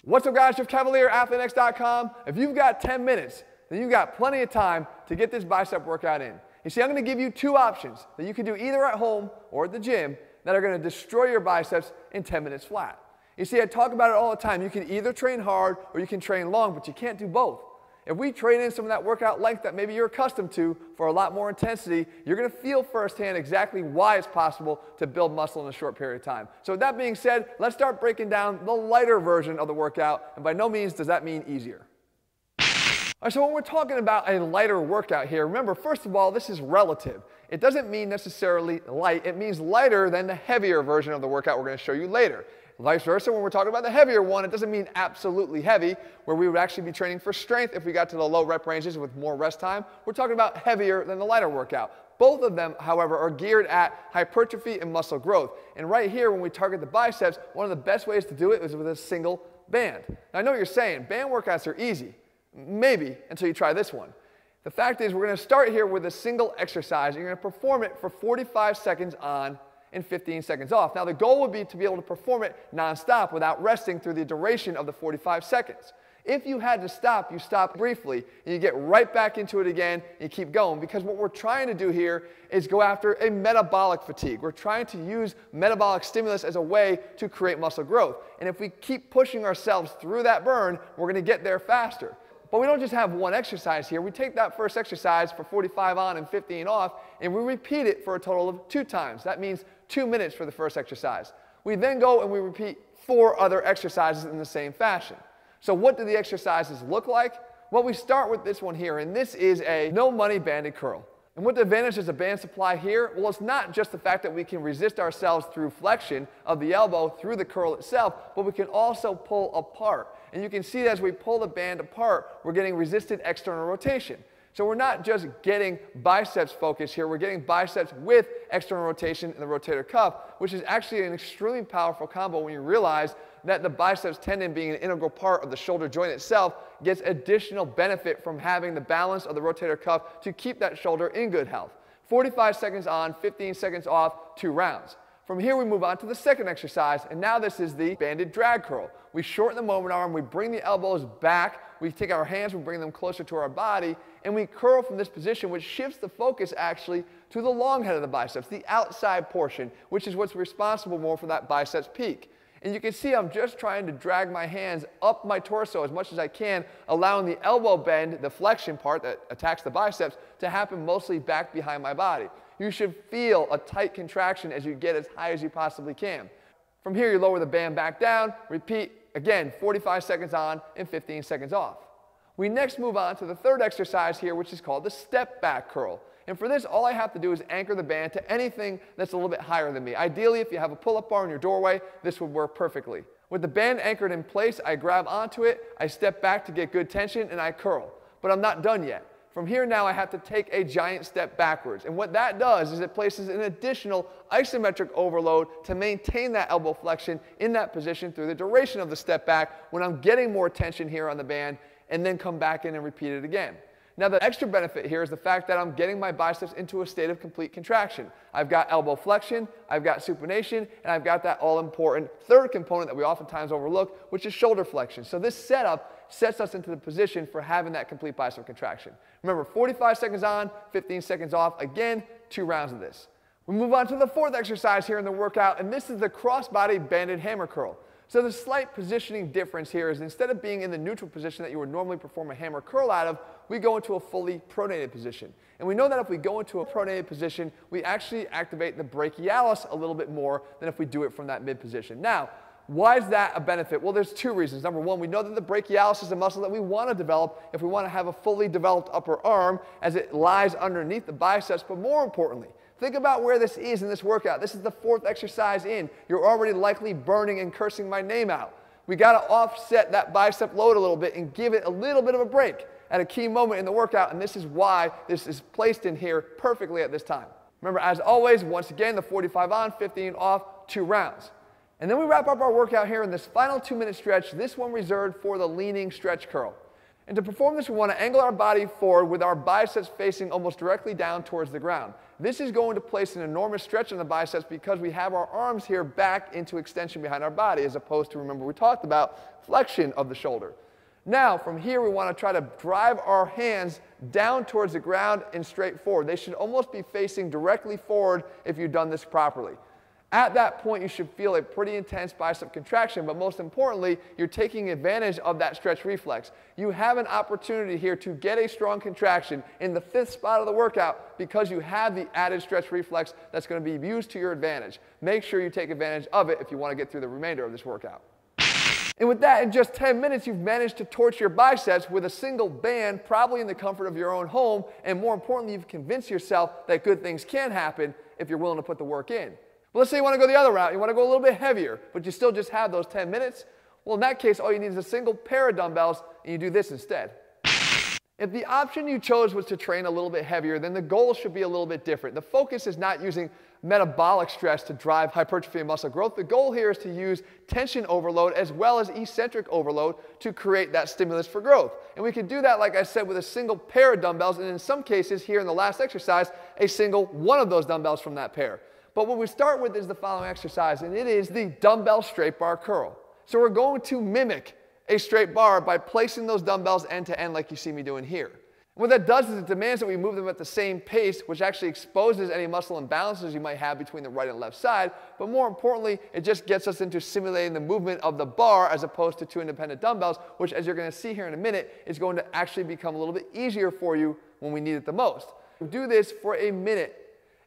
What's up guys, Jeff Cavalier, ATHLEAN-X.com. If you've got 10 minutes, then you've got plenty of time to get this bicep workout in. You see, I'm going to give you two options that you can do either at home or at the gym that are going to destroy your biceps in 10 minutes flat. You see, I talk about it all the time. You can either train hard or you can train long, but you can't do both. If we trade in some of that workout length that maybe you're accustomed to for a lot more intensity, you're going to feel firsthand exactly why it's possible to build muscle in a short period of time. So with that being said, let's start breaking down the lighter version of the workout, and by no means does that mean easier. All right, so when we're talking about a lighter workout here, remember, first of all, this is relative. It doesn't mean necessarily light. It means lighter than the heavier version of the workout we're going to show you later. Vice versa, when we're talking about the heavier one, it doesn't mean absolutely heavy, where we would actually be training for strength if we got to the low rep ranges with more rest time. We're talking about heavier than the lighter workout. Both of them, however, are geared at hypertrophy and muscle growth. And right here, when we target the biceps, one of the best ways to do it is with a single band. Now, I know what you're saying, band workouts are easy. Maybe, until you try this one. The fact is, we're going to start here with a single exercise, and you're going to perform it for 45 seconds on and 15 seconds off. Now the goal would be to be able to perform it non-stop without resting through the duration of the 45 seconds. If you had to stop, you stop briefly and you get right back into it again and you keep going, because what we're trying to do here is go after a metabolic fatigue. We're trying to use metabolic stimulus as a way to create muscle growth. And if we keep pushing ourselves through that burn, we're going to get there faster. But we don't just have one exercise here. We take that first exercise for 45 on and 15 off, and we repeat it for a total of 2 times. That means 2 minutes for the first exercise. We then go and we repeat 4 other exercises in the same fashion. So what do the exercises look like? Well, we start with this one here, and this is a no money banded curl. And what the advantage is of band supply here? Well, it's not just the fact that we can resist ourselves through flexion of the elbow through the curl itself, but we can also pull apart. And you can see that as we pull the band apart, we're getting resisted external rotation. So we're not just getting biceps focus here, we're getting biceps with external rotation in the rotator cuff, which is actually an extremely powerful combo when you realize that the biceps tendon, being an integral part of the shoulder joint itself, gets additional benefit from having the balance of the rotator cuff to keep that shoulder in good health. 45 seconds on, 15 seconds off, 2 rounds. From here we move on to the second exercise, and now this is the banded drag curl. We shorten the moment arm, we bring the elbows back, we take our hands, we bring them closer to our body, and we curl from this position, which shifts the focus actually to the long head of the biceps, the outside portion, which is what's responsible more for that biceps peak. And you can see I'm just trying to drag my hands up my torso as much as I can, allowing the elbow bend, the flexion part that attacks the biceps, to happen mostly back behind my body. You should feel a tight contraction as you get as high as you possibly can. From here, you lower the band back down, repeat, again, 45 seconds on and 15 seconds off. We next move on to the third exercise here, which is called the step back curl. And for this, all I have to do is anchor the band to anything that's a little bit higher than me. Ideally, if you have a pull-up bar in your doorway, this would work perfectly. With the band anchored in place, I grab onto it, I step back to get good tension, and I curl. But I'm not done yet. From here now, I have to take a giant step backwards. And what that does is it places an additional isometric overload to maintain that elbow flexion in that position through the duration of the step back when I'm getting more tension here on the band, and then come back in and repeat it again. Now, the extra benefit here is the fact that I'm getting my biceps into a state of complete contraction. I've got elbow flexion, I've got supination, and I've got that all-important third component that we oftentimes overlook, which is shoulder flexion. So this setup sets us into the position for having that complete bicep contraction. Remember, 45 seconds on, 15 seconds off. Again, 2 rounds of this. We move on to the fourth exercise here in the workout, and this is the cross-body banded hammer curl. So the slight positioning difference here is, instead of being in the neutral position that you would normally perform a hammer curl out of, we go into a fully pronated position. And we know that if we go into a pronated position, we actually activate the brachialis a little bit more than if we do it from that mid position. Now, why is that a benefit? Well, there's 2 reasons. Number one, we know that the brachialis is a muscle that we want to develop if we want to have a fully developed upper arm, as it lies underneath the biceps. But more importantly, think about where this is in this workout. This is the 4th exercise in. You're already likely burning and cursing my name out. We got to offset that bicep load a little bit and give it a little bit of a break at a key moment in the workout, and this is why this is placed in here perfectly at this time. Remember, as always, once again, the 45 on, 15 off, 2 rounds. And then we wrap up our workout here in this final 2-minute stretch, this one reserved for the leaning stretch curl. And to perform this, we want to angle our body forward with our biceps facing almost directly down towards the ground. This is going to place an enormous stretch on the biceps because we have our arms here back into extension behind our body, as opposed to, remember, we talked about flexion of the shoulder. Now, from here, we want to try to drive our hands down towards the ground and straight forward. They should almost be facing directly forward if you've done this properly. At that point, you should feel a pretty intense bicep contraction, but most importantly, you're taking advantage of that stretch reflex. You have an opportunity here to get a strong contraction in the 5th spot of the workout because you have the added stretch reflex that's going to be used to your advantage. Make sure you take advantage of it if you want to get through the remainder of this workout. And with that, in just 10 minutes, you've managed to torch your biceps with a single band, probably in the comfort of your own home, and more importantly, you've convinced yourself that good things can happen if you're willing to put the work in. But let's say you want to go the other route, you want to go a little bit heavier, but you still just have those 10 minutes. Well, in that case, all you need is a single pair of dumbbells, and you do this instead. If the option you chose was to train a little bit heavier, then the goal should be a little bit different. The focus is not using metabolic stress to drive hypertrophy and muscle growth. The goal here is to use tension overload as well as eccentric overload to create that stimulus for growth. And we can do that, like I said, with a single pair of dumbbells, and in some cases, here in the last exercise, a single one of those dumbbells from that pair. But what we start with is the following exercise, and it is the dumbbell straight bar curl. So we're going to mimic a straight bar by placing those dumbbells end to end like you see me doing here. And what that does is it demands that we move them at the same pace, which actually exposes any muscle imbalances you might have between the right and left side. But more importantly, it just gets us into simulating the movement of the bar as opposed to 2 independent dumbbells, which, as you're going to see here in a minute, is going to actually become a little bit easier for you when we need it the most. Do this for a minute.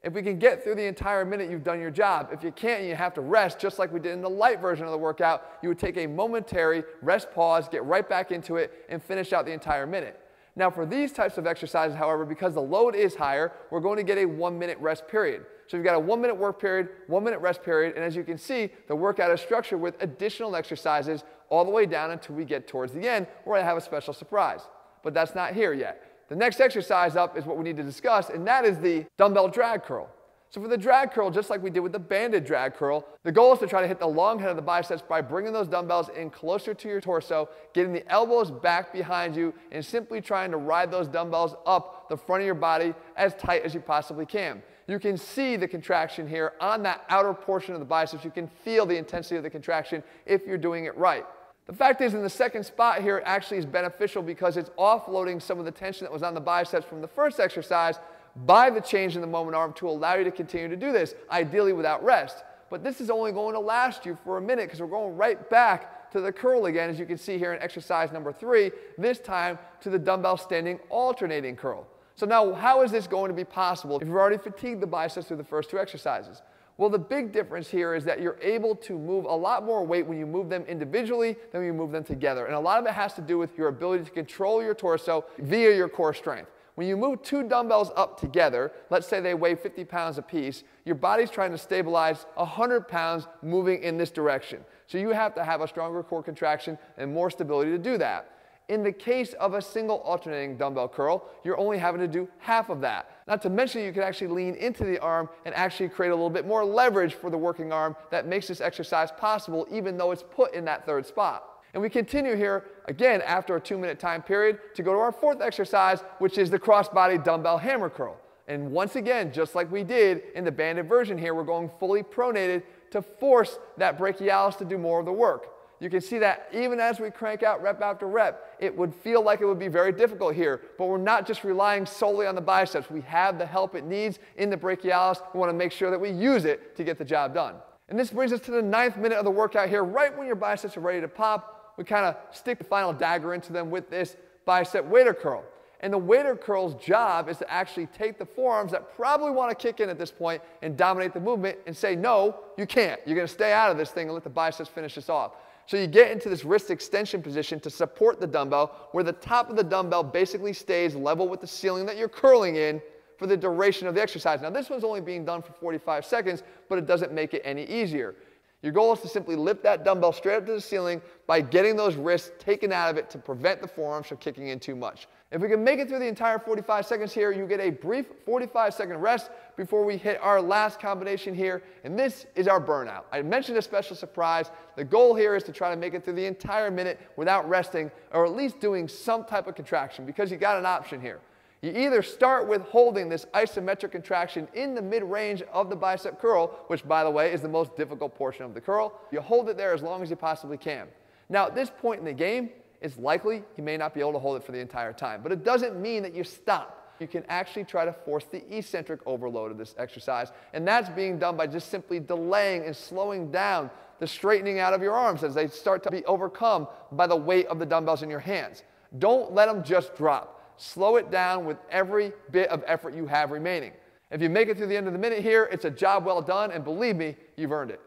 If we can get through the entire minute, you've done your job. If you can't and you have to rest, just like we did in the light version of the workout, you would take a momentary rest pause, get right back into it, and finish out the entire minute. Now for these types of exercises, however, because the load is higher, we're going to get a 1-minute rest period. So you've got a 1-minute work period, 1-minute rest period, and as you can see, the workout is structured with additional exercises all the way down until we get towards the end, where I have a special surprise. But that's not here yet. The next exercise up is what we need to discuss, and that is the dumbbell drag curl. So for the drag curl, just like we did with the banded drag curl, the goal is to try to hit the long head of the biceps by bringing those dumbbells in closer to your torso, getting the elbows back behind you, and simply trying to ride those dumbbells up the front of your body as tight as you possibly can. You can see the contraction here on that outer portion of the biceps. You can feel the intensity of the contraction if you're doing it right. The fact is, in the second spot here, it actually is beneficial because it's offloading some of the tension that was on the biceps from the first exercise by the change in the moment arm to allow you to continue to do this, ideally without rest. But this is only going to last you for a minute because we're going right back to the curl again, as you can see here in exercise number 3, this time to the dumbbell standing alternating curl. So now, how is this going to be possible if you've already fatigued the biceps through the first 2 exercises? Well, the big difference here is that you're able to move a lot more weight when you move them individually than when you move them together. And a lot of it has to do with your ability to control your torso via your core strength. When you move 2 dumbbells up together, let's say they weigh 50 pounds apiece, your body's trying to stabilize 100 pounds moving in this direction. So you have to have a stronger core contraction and more stability to do that. In the case of a single alternating dumbbell curl, you're only having to do half of that. Not to mention you can actually lean into the arm and actually create a little bit more leverage for the working arm that makes this exercise possible even though it's put in that 3rd spot. And we continue here, again, after a 2-minute time period to go to our 4th exercise, which is the cross-body dumbbell hammer curl. And once again, just like we did in the banded version here, we're going fully pronated to force that brachialis to do more of the work. You can see that even as we crank out rep after rep, it would feel like it would be very difficult here, but we're not just relying solely on the biceps. We have the help it needs in the brachialis. We want to make sure that we use it to get the job done. And this brings us to the 9th minute of the workout here. Right when your biceps are ready to pop, we kind of stick the final dagger into them with this bicep waiter curl. And the waiter curl's job is to actually take the forearms that probably want to kick in at this point and dominate the movement and say, no, you can't. You're going to stay out of this thing and let the biceps finish this off. So you get into this wrist extension position to support the dumbbell, where the top of the dumbbell basically stays level with the ceiling that you're curling in for the duration of the exercise. Now this one's only being done for 45 seconds, but it doesn't make it any easier. Your goal is to simply lift that dumbbell straight up to the ceiling by getting those wrists taken out of it to prevent the forearms from kicking in too much. If we can make it through the entire 45 seconds here, you get a brief 45-second rest before we hit our last combination here, and this is our burnout. I mentioned a special surprise. The goal here is to try to make it through the entire minute without resting, or at least doing some type of contraction, because you got an option here. You either start with holding this isometric contraction in the mid-range of the bicep curl, which, by the way, is the most difficult portion of the curl. You hold it there as long as you possibly can. Now, at this point in the game, it's likely you may not be able to hold it for the entire time, but it doesn't mean that you stop. You can actually try to force the eccentric overload of this exercise, and that's being done by just simply delaying and slowing down the straightening out of your arms as they start to be overcome by the weight of the dumbbells in your hands. Don't let them just drop. Slow it down with every bit of effort you have remaining. If you make it through the end of the minute here, it's a job well done, and believe me, you've earned it.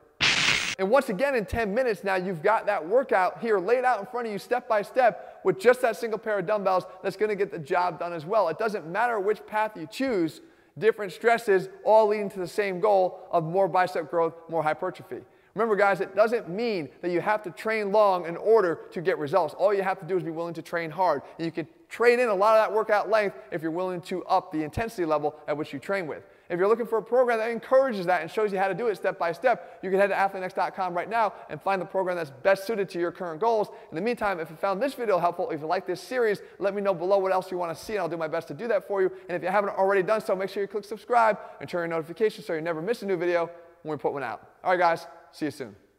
And once again, in 10 minutes now, you've got that workout here laid out in front of you step by step with just that single pair of dumbbells that's going to get the job done as well. It doesn't matter which path you choose, different stresses all leading to the same goal of more bicep growth, more hypertrophy. Remember, guys, it doesn't mean that you have to train long in order to get results. All you have to do is be willing to train hard. And you can trade in a lot of that workout length if you're willing to up the intensity level at which you train with. If you're looking for a program that encourages that and shows you how to do it step by step, you can head to ATHLEAN-X.com right now and find the program that's best suited to your current goals. In the meantime, if you found this video helpful, if you like this series, let me know below what else you want to see, and I'll do my best to do that for you. And if you haven't already done so, make sure you click subscribe and turn on your notifications so you never miss a new video when we put one out. All right, guys, see you soon.